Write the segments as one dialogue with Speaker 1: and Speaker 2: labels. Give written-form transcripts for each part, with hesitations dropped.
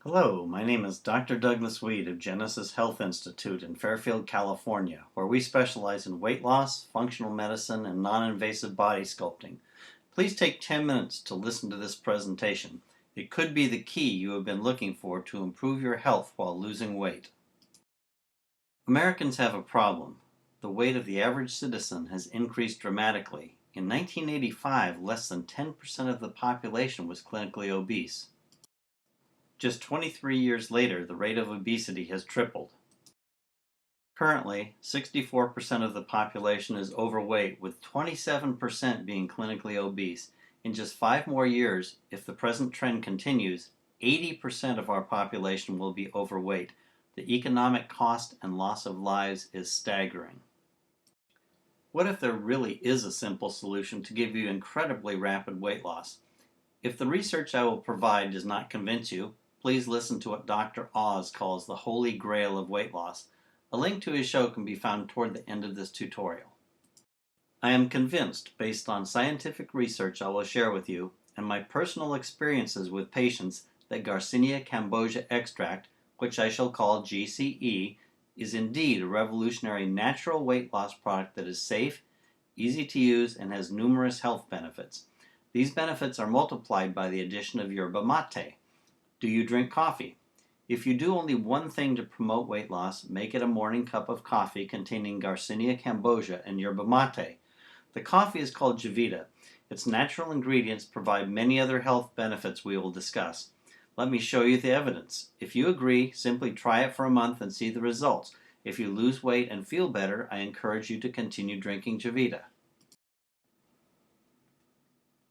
Speaker 1: Hello, my name is Dr. Douglas Weed of Genesis Health Institute in Fairfield, California, where we specialize in weight loss, functional medicine, and non-invasive body sculpting. Please take 10 minutes to listen to this presentation. It could be the key you have been looking for to improve your health while losing weight. Americans have a problem. The weight of the average citizen has increased dramatically. In 1985, less than 10% of the population was clinically obese. Just 23 years later, the rate of obesity has tripled. Currently, 64% of the population is overweight, with 27% being clinically obese. In just 5 more years, if the present trend continues, 80% of our population will be overweight. The economic cost and loss of lives is staggering. What if there really is a simple solution to give you incredibly rapid weight loss? If the research I will provide does not convince you, please listen to what Dr. Oz calls the holy grail of weight loss. A link to his show can be found toward the end of this tutorial. I am convinced, based on scientific research I will share with you, and my personal experiences with patients, that Garcinia cambogia extract, which I shall call GCE, is indeed a revolutionary natural weight loss product that is safe, easy to use, and has numerous health benefits. These benefits are multiplied by the addition of yerba mate. Do you drink coffee? If you do only one thing to promote weight loss, make it a morning cup of coffee containing Garcinia cambogia and yerba mate. The coffee is called JAVITA. Its natural ingredients provide many other health benefits we will discuss. Let me show you the evidence. If you agree, simply try it for a month and see the results. If you lose weight and feel better, I encourage you to continue drinking JAVITA.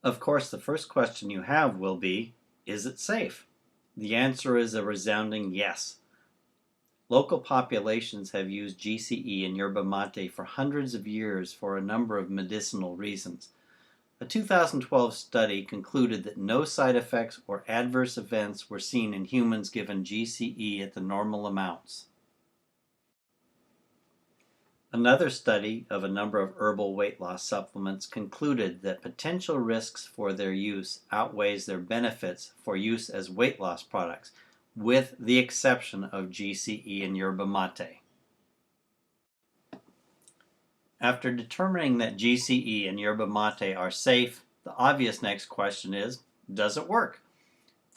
Speaker 1: Of course, the first question you have will be, is it safe? The answer is a resounding yes. Local populations have used GCE and yerba mate for hundreds of years for a number of medicinal reasons. A 2012 study concluded that no side effects or adverse events were seen in humans given GCE at the normal amounts. Another study of a number of herbal weight loss supplements concluded that potential risks for their use outweighs their benefits for use as weight loss products, with the exception of GCE and yerba mate. After determining that GCE and yerba mate are safe, the obvious next question is, does it work?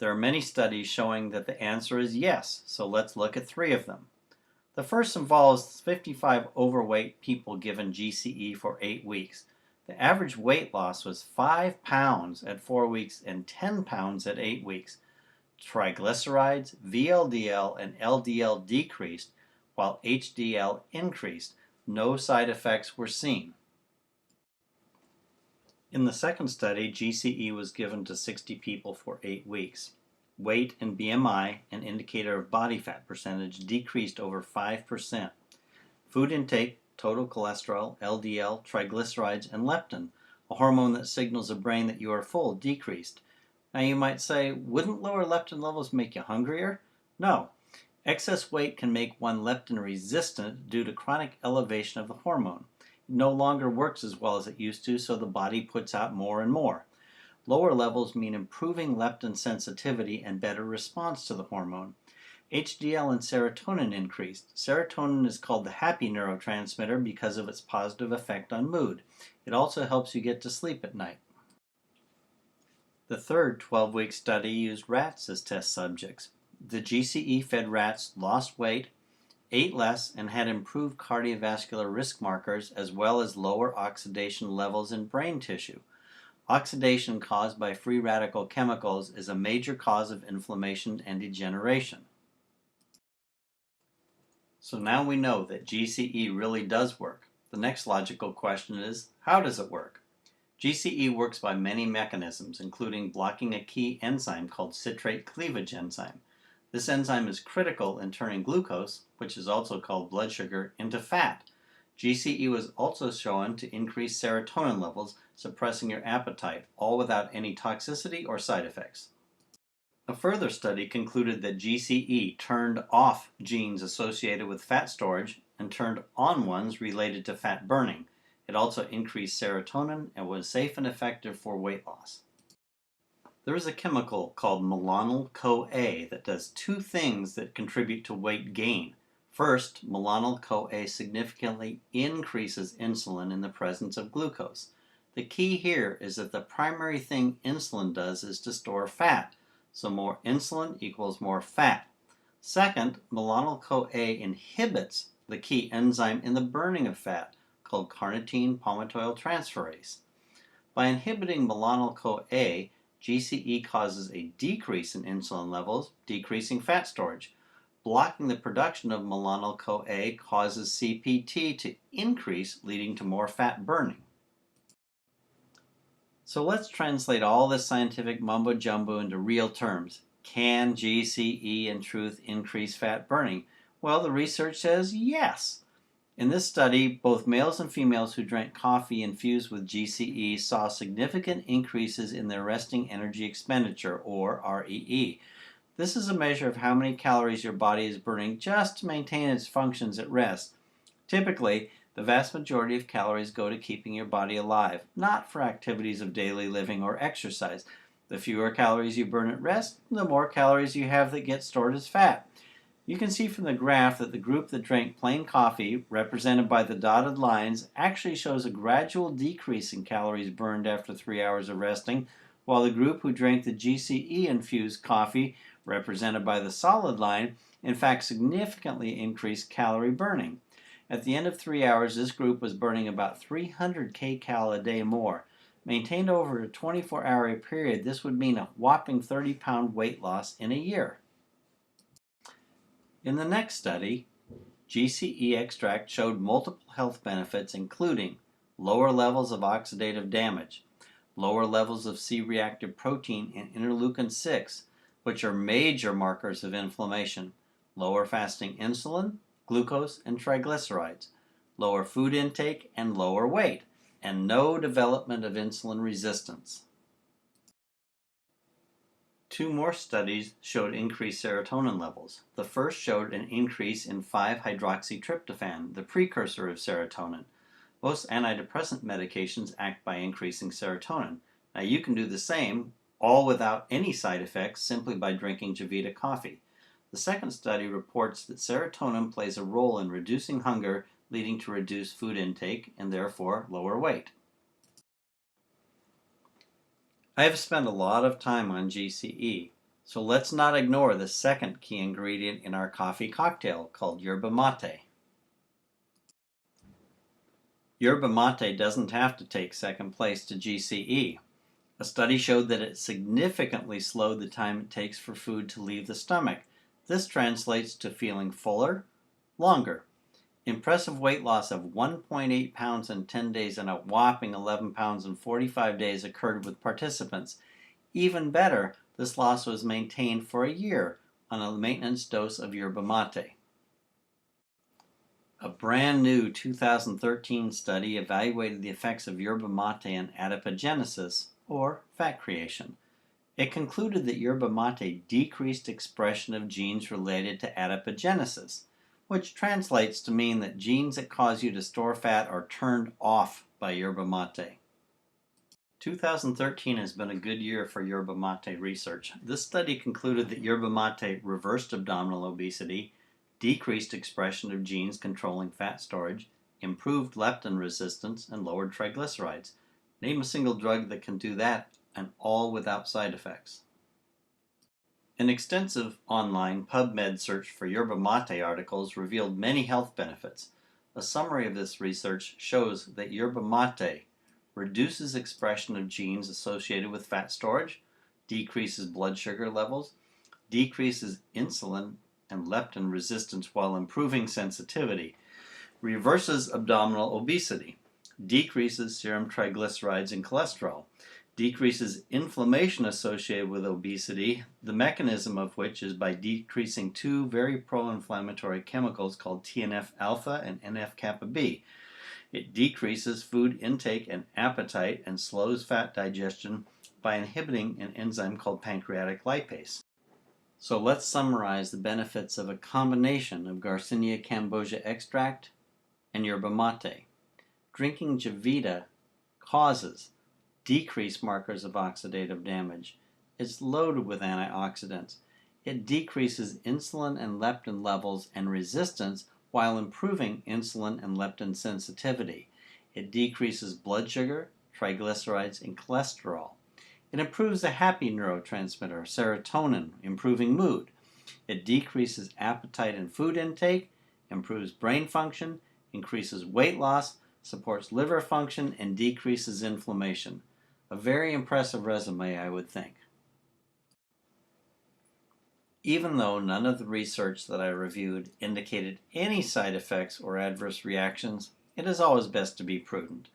Speaker 1: There are many studies showing that the answer is yes, so let's look at 3 of them. The first involves 55 overweight people given GCE for 8 weeks. The average weight loss was 5 pounds at 4 weeks and 10 pounds at 8 weeks. Triglycerides, VLDL, and LDL decreased, while HDL increased. No side effects were seen. In the second study, GCE was given to 60 people for 8 weeks. Weight and BMI, an indicator of body fat percentage, decreased over 5%. Food intake, total cholesterol, LDL, triglycerides, and leptin, a hormone that signals the brain that you are full, decreased. Now you might say, wouldn't lower leptin levels make you hungrier? No. Excess weight can make one leptin resistant due to chronic elevation of the hormone. It no longer works as well as it used to, so the body puts out more and more. Lower levels mean improving leptin sensitivity and better response to the hormone. HDL and serotonin increased. Serotonin is called the happy neurotransmitter because of its positive effect on mood. It also helps you get to sleep at night. The third 12-week study used rats as test subjects. The GCE-fed rats lost weight, ate less, and had improved cardiovascular risk markers as well as lower oxidation levels in brain tissue. Oxidation caused by free radical chemicals is a major cause of inflammation and degeneration. So now we know that GCE really does work. The next logical question is, how does it work? GCE works by many mechanisms, including blocking a key enzyme called citrate cleavage enzyme. This enzyme is critical in turning glucose, which is also called blood sugar, into fat. GCE was also shown to increase serotonin levels, suppressing your appetite, all without any toxicity or side effects. A further study concluded that GCE turned off genes associated with fat storage and turned on ones related to fat burning. It also increased serotonin and was safe and effective for weight loss. There is a chemical called malonyl-CoA that does two things that contribute to weight gain. First, malonyl-CoA significantly increases insulin in the presence of glucose. The key here is that the primary thing insulin does is to store fat, so more insulin equals more fat. Second, malonyl-CoA inhibits the key enzyme in the burning of fat, called carnitine palmitoyltransferase. By inhibiting malonyl-CoA, GCE causes a decrease in insulin levels, decreasing fat storage. Blocking the production of malonyl-CoA causes CPT to increase, leading to more fat burning. So let's translate all this scientific mumbo-jumbo into real terms. Can GCE in truth increase fat burning? Well, the research says yes. In this study, both males and females who drank coffee infused with GCE saw significant increases in their resting energy expenditure, or REE. This is a measure of how many calories your body is burning just to maintain its functions at rest. Typically, the vast majority of calories go to keeping your body alive, not for activities of daily living or exercise. The fewer calories you burn at rest, the more calories you have that get stored as fat. You can see from the graph that the group that drank plain coffee, represented by the dotted lines, actually shows a gradual decrease in calories burned after 3 hours of resting, while the group who drank the GCE-infused coffee, represented by the solid line, in fact significantly increased calorie burning. At the end of 3 hours, this group was burning about 300 kcal a day more. Maintained over a 24-hour period, this would mean a whopping 30-pound weight loss in a year. In the next study, GCE extract showed multiple health benefits, including lower levels of oxidative damage, lower levels of C-reactive protein and interleukin-6, which are major markers of inflammation, lower fasting insulin, glucose, and triglycerides, lower food intake and lower weight, and no development of insulin resistance. 2 more studies showed increased serotonin levels. The first showed an increase in 5-hydroxytryptophan, the precursor of serotonin. Most antidepressant medications act by increasing serotonin. Now you can do the same, all without any side effects, simply by drinking JAVITAcoffee. The second study reports that serotonin plays a role in reducing hunger, leading to reduced food intake and therefore lower weight. I have spent a lot of time on GCE, so let's not ignore the second key ingredient in our coffee cocktail called yerba mate. Yerba mate doesn't have to take second place to GCE. A study showed that it significantly slowed the time it takes for food to leave the stomach. This translates to feeling fuller, longer. Impressive weight loss of 1.8 pounds in 10 days and a whopping 11 pounds in 45 days occurred with participants. Even better, this loss was maintained for a year on a maintenance dose of yerba mate. A brand new 2013 study evaluated the effects of yerba mate on adipogenesis, or fat creation. It concluded that yerba mate decreased expression of genes related to adipogenesis, which translates to mean that genes that cause you to store fat are turned off by yerba mate. 2013 has been a good year for yerba mate research. This study concluded that yerba mate reversed abdominal obesity, decreased expression of genes controlling fat storage, improved leptin resistance, and lowered triglycerides. Name a single drug that can do that, and all without side effects. An extensive online PubMed search for yerba mate articles revealed many health benefits. A summary of this research shows that yerba mate reduces expression of genes associated with fat storage, decreases blood sugar levels, decreases insulin and leptin resistance while improving sensitivity, reverses abdominal obesity, decreases serum triglycerides and cholesterol, decreases inflammation associated with obesity, the mechanism of which is by decreasing 2 very pro-inflammatory chemicals called TNF-alpha and NF-kappa B. It decreases food intake and appetite and slows fat digestion by inhibiting an enzyme called pancreatic lipase. So let's summarize the benefits of a combination of Garcinia cambogia extract and yerba mate. Drinking Javita causes decreased markers of oxidative damage, It's loaded with antioxidants. It decreases insulin and leptin levels and resistance while improving insulin and leptin sensitivity. It decreases blood sugar, triglycerides, and cholesterol. It improves the happy neurotransmitter, serotonin, improving mood. It decreases appetite and food intake, improves brain function, increases weight loss, supports liver function, and decreases inflammation. A very impressive resume, I would think. Even though none of the research that I reviewed indicated any side effects or adverse reactions, it is always best to be prudent.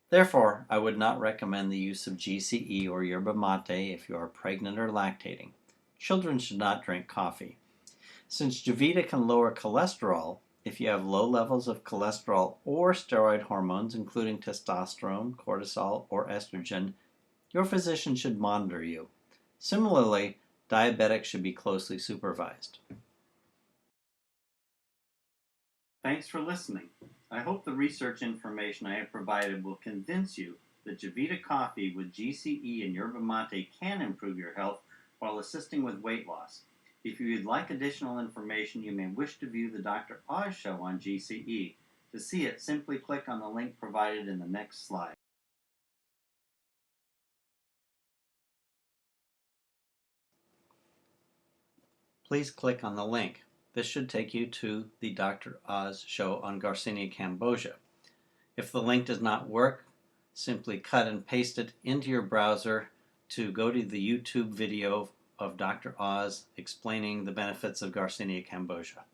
Speaker 1: Therefore, I would not recommend the use of GCE or yerba mate if you are pregnant or lactating. Children should not drink coffee. Since Javita can lower cholesterol, if you have low levels of cholesterol or steroid hormones, including testosterone, cortisol, or estrogen, your physician should monitor you. Similarly, diabetics should be closely supervised. Thanks for listening. I hope the research information I have provided will convince you that JAVITA coffee with GCE and yerba mate can improve your health while assisting with weight loss. If you would like additional information, you may wish to view the Dr. Oz show on GCE. To see it, simply click on the link provided in the next slide. Please click on the link. This should take you to the Dr. Oz show on Garcinia cambogia. If the link does not work, simply cut and paste it into your browser to go to the YouTube video of Dr. Oz explaining the benefits of Garcinia cambogia.